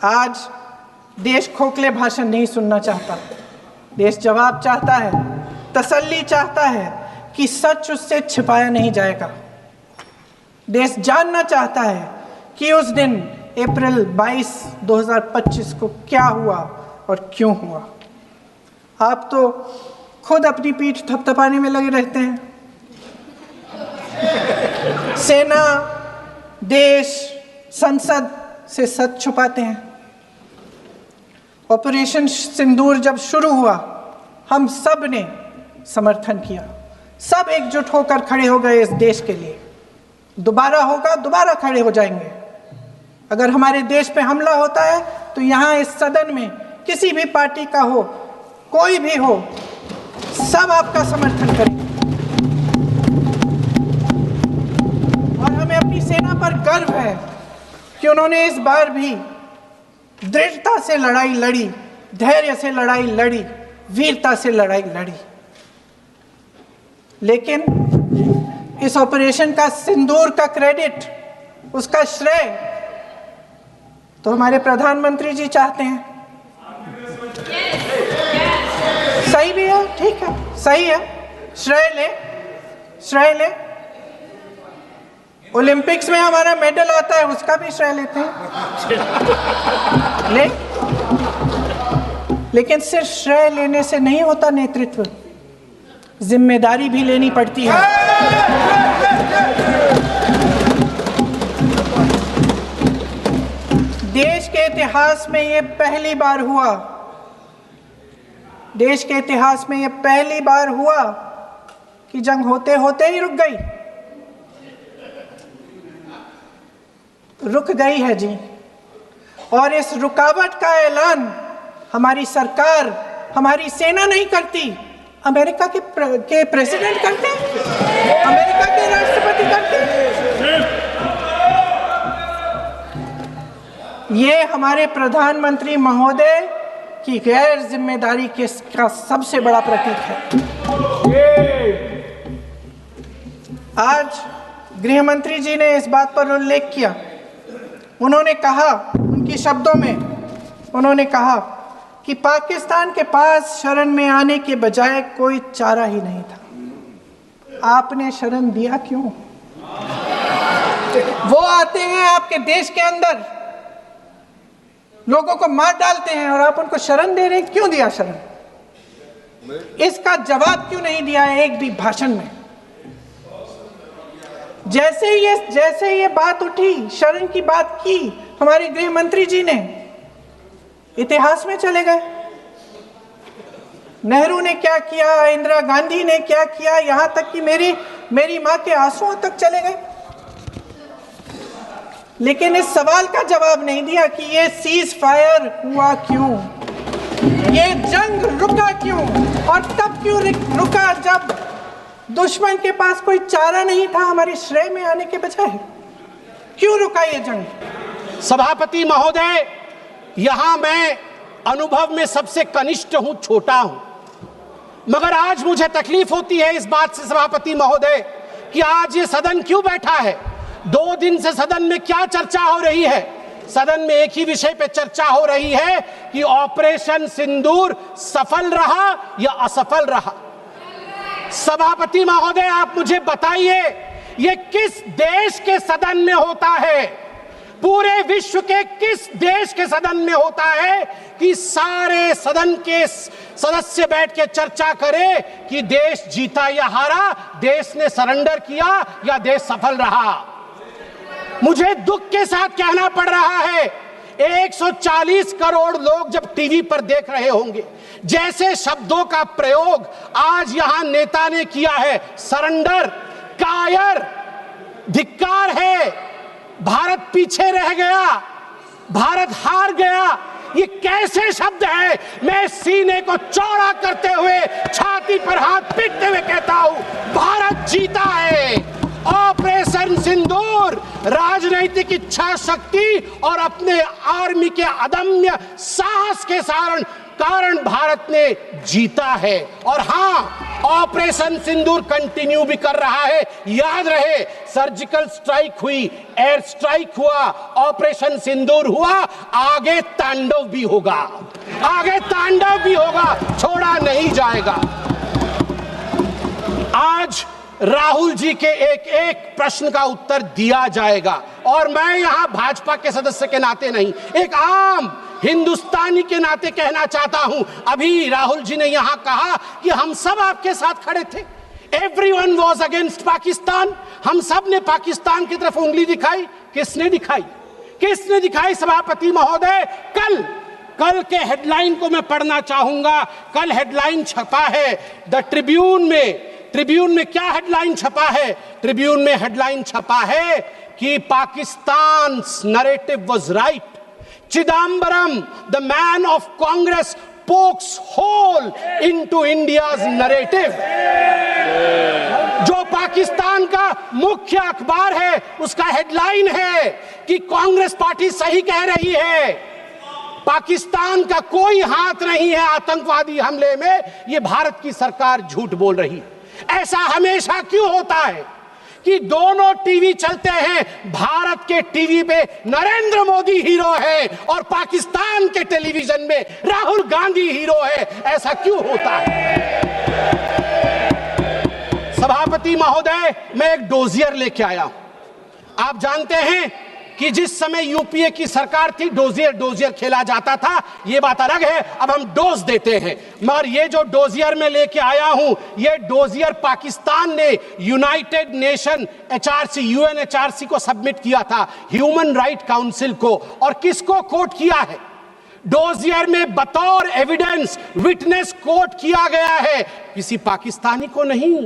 आज देश खोखले भाषण नहीं सुनना चाहता। देश जवाब चाहता है, तसल्ली चाहता है कि सच उससे छिपाया नहीं जाएगा। देश जानना चाहता है कि उस दिन अप्रैल 22, 2025 को क्या हुआ और क्यों हुआ। आप तो खुद अपनी पीठ थपथपाने में लगे रहते हैं। सेना, देश, संसद से सच छुपाते हैं। ऑपरेशन सिंदूर जब शुरू हुआ, हम सब ने समर्थन किया, सब एकजुट होकर खड़े हो गए इस देश के लिए। दोबारा होगा, दोबारा खड़े हो जाएंगे। अगर हमारे देश पे हमला होता है तो यहाँ इस सदन में किसी भी पार्टी का हो, कोई भी हो, सब आपका समर्थन करेंगे। और हमें अपनी सेना पर गर्व है कि उन्होंने इस बार भी दृढ़ता से लड़ाई लड़ी, धैर्य से लड़ाई लड़ी, वीरता से लड़ाई लड़ी। लेकिन इस ऑपरेशन का सिंदूर का क्रेडिट, उसका श्रेय तो हमारे प्रधानमंत्री जी चाहते हैं। सही भी है, ठीक है, सही है, श्रेय ले। ओलंपिक्स में हमारा मेडल आता है, उसका भी श्रेय लेते हैं। लेकिन सिर्फ श्रेय लेने से नहीं होता नेतृत्व, जिम्मेदारी भी लेनी पड़ती है। देश के इतिहास में ये पहली बार हुआ, देश के इतिहास में ये पहली बार हुआ कि जंग होते होते ही रुक गई। रुक गई है जी। और इस रुकावट का ऐलान हमारी सरकार, हमारी सेना नहीं करती, अमेरिका के प्रेसिडेंट करते हैं, अमेरिका के राष्ट्रपति करते हैं। ये हमारे प्रधानमंत्री महोदय की गैर जिम्मेदारी का सबसे बड़ा प्रतीक है। आज गृह मंत्री जी ने इस बात पर उल्लेख किया। उन्होंने कहा, उनके शब्दों में उन्होंने कहा कि पाकिस्तान के पास शरण में आने के बजाय कोई चारा ही नहीं था। आपने शरण दिया क्यों? वो आते हैं आपके देश के अंदर, लोगों को मार डालते हैं और आप उनको शरण दे रहे हैं। क्यों दिया शरण? इसका जवाब क्यों नहीं दिया है एक भी भाषण में? जैसे ये बात उठी, शरण की बात की, हमारे गृह मंत्री जी ने इतिहास में चले गए। नेहरू ने क्या किया, इंदिरा गांधी ने क्या किया, यहां तक कि मेरी मां के आंसुओं तक चले गए। लेकिन इस सवाल का जवाब नहीं दिया कि ये सीज फायर हुआ क्यों, ये जंग रुका क्यों, और तब क्यों रुका जब दुश्मन के पास कोई चारा नहीं था हमारे श्रेय में आने के बजाय। क्यों रुका ये जंग? सभापति महोदय, यहां मैं अनुभव में सबसे कनिष्ठ हूं, छोटा हूं, मगर आज मुझे तकलीफ होती है इस बात से सभापति महोदय कि आज ये सदन क्यों बैठा है। 2 दिन से सदन में क्या चर्चा हो रही है? सदन में एक ही विषय पे चर्चा हो रही है कि ऑपरेशन सिंदूर सफल रहा या असफल रहा। सभापति महोदय, आप मुझे बताइए, ये किस देश के सदन में होता है, पूरे विश्व के किस देश के सदन में होता है कि सारे सदन के सदस्य बैठ के चर्चा करें कि देश जीता या हारा, देश ने सरेंडर किया या देश सफल रहा। मुझे दुख के साथ कहना पड़ रहा है, 140 करोड़ लोग जब टीवी पर देख रहे होंगे, जैसे शब्दों का प्रयोग आज यहां नेता ने किया है, सरेंडर, कायर, धिक्कार है, भारत पीछे रह गया, भारत हार गया, ये कैसे शब्द है? मैं सीने को चौड़ा करते हुए, छाती पर हाथ पीटते हुए कहता हूं, भारत जीता है। ऑपरेशन सिंदूर राजनीतिक इच्छा शक्ति और अपने आर्मी के अदम्य साहस के कारण भारत ने जीता है। और हां, ऑपरेशन सिंदूर कंटिन्यू भी कर रहा है। याद रहे, सर्जिकल स्ट्राइक हुई, एयर स्ट्राइक हुआ, ऑपरेशन सिंदूर हुआ, आगे तांडव भी होगा, आगे तांडव भी होगा, छोड़ा नहीं जाएगा। आज राहुल जी के एक एक प्रश्न का उत्तर दिया जाएगा और मैं यहां भाजपा के सदस्य के नाते नहीं, एक आम हिंदुस्तानी के नाते कहना चाहता हूं। अभी राहुल जी ने यहां कहा कि हम सब आपके साथ खड़े थे, एवरीवन वाज अगेंस्ट पाकिस्तान, हम सब ने पाकिस्तान की तरफ उंगली दिखाई। किसने दिखाई? किसने दिखाई सभापति महोदय? कल के हेडलाइन को मैं पढ़ना चाहूंगा। कल हेडलाइन छपा है द ट्रिब्यून में। ट्रिब्यून में क्या हेडलाइन छपा है? ट्रिब्यून में हेडलाइन छपा है कि Pakistan narrative was right, Chidambaram the man of Congress pokes hole into India's narrative. जो पाकिस्तान का मुख्य अखबार है उसका हेडलाइन है कि कांग्रेस पार्टी सही कह रही है, पाकिस्तान का कोई हाथ नहीं है आतंकवादी हमले में, ये भारत की सरकार झूठ बोल रही है। ऐसा हमेशा क्यों होता है कि दोनों टीवी चलते हैं, भारत के टीवी पे नरेंद्र मोदी हीरो है और पाकिस्तान के टेलीविजन में राहुल गांधी हीरो है? ऐसा क्यों होता है? सभापति महोदय, मैं एक डोजियर लेके आया हूं। आप जानते हैं कि जिस समय यूपीए की सरकार थी डोजियर खेला जाता था, ये बात अलग है, अब हम डोज देते हैं। मगर ये जो डोजियर में लेके आया हूं, ये डोजियर पाकिस्तान ने यूनाइटेड नेशन एचआरसी, यूएनएचआरसी को सबमिट किया था, ह्यूमन राइट काउंसिल को। और किसको कोट किया है? डोजियर में बतौर एविडेंस, विटनेस कोट किया गया है, किसी पाकिस्तानी को नहीं,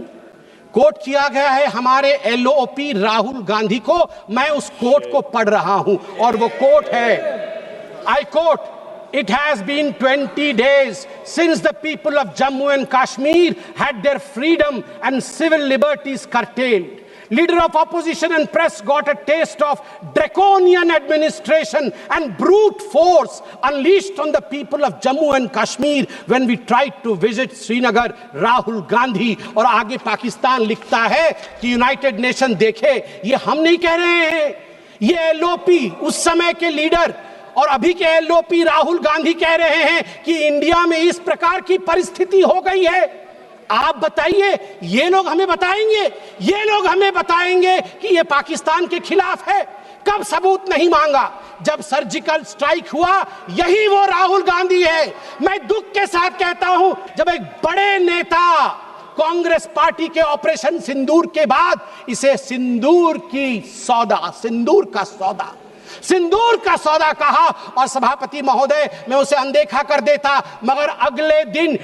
कोट किया गया है हमारे एलओपी राहुल गांधी को। मैं उस कोट को पढ़ रहा हूं और वो कोट है, I quote, It has been 20 days since the people of Jammu and Kashmir had their freedom and civil liberties curtailed. Leader of opposition and press got a taste of draconian administration and brute force unleashed on the people of Jammu and Kashmir when we tried to visit Srinagar. Rahul Gandhi। और आगे पाकिस्तान लिखता है कि United nation देखे, ये हम नहीं कह रहे हैं, ये एलओपी उस समय के लीडर और अभी के एलओपी राहुल गांधी कह रहे हैं कि इंडिया में इस प्रकार की परिस्थिति हो गई है। आप बताइए, ये लोग हमें बताएंगे, ये लोग हमें बताएंगे कि ये पाकिस्तान के खिलाफ है? कब सबूत नहीं मांगा? जब सर्जिकल स्ट्राइक हुआ, यही वो राहुल गांधी है। मैं दुख के साथ कहता हूं, जब एक बड़े नेता कांग्रेस पार्टी के ऑपरेशन सिंदूर के बाद इसे सिंदूर का सौदा कहा और सभापति महोदय मैं उसे अनदेखा कर देता, मगर अगले दिन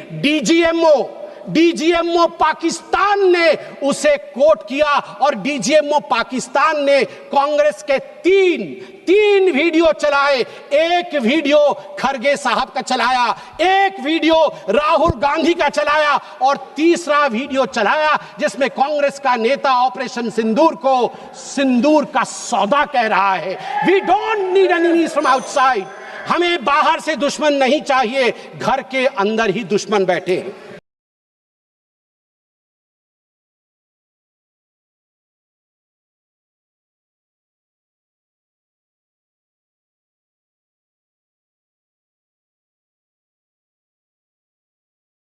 डीजीएमओ पाकिस्तान ने उसे कोट किया और डीजीएमओ पाकिस्तान ने कांग्रेस के तीन वीडियो चलाए। एक वीडियो खरगे साहब का चलाया, एक वीडियो राहुल गांधी का चलाया और तीसरा वीडियो चलाया जिसमें कांग्रेस का नेता ऑपरेशन सिंदूर को सिंदूर का सौदा कह रहा है। We don't need enemies from outside. हमें बाहर से दुश्मन नहीं चाहिए, घर के अंदर ही दुश्मन बैठे हैं।